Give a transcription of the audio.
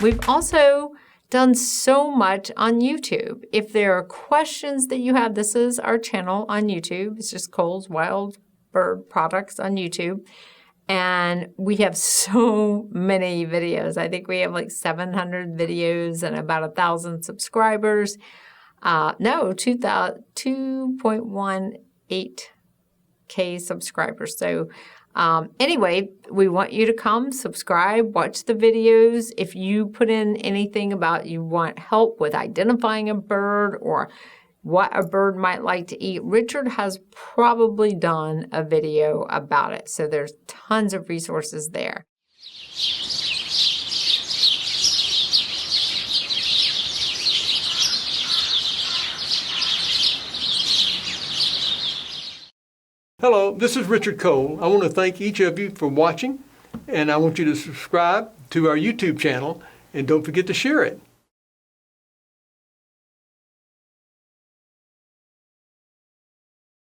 We've also done so much on YouTube. If there are questions that you have, this is our channel on YouTube. It's just Cole's Wild Bird Products on YouTube. And we have so many videos. I think we have like 700 videos and about 1,000 subscribers. No, 2.18K subscribers. So anyway, we want you to come, subscribe, watch the videos. If you put in anything about you want help with identifying a bird or what a bird might like to eat, Richard has probably done a video about it. So there's tons of resources there. Hello, this is Richard Cole. I want to thank each of you for watching, and I want you to subscribe to our YouTube channel, and don't forget to share it.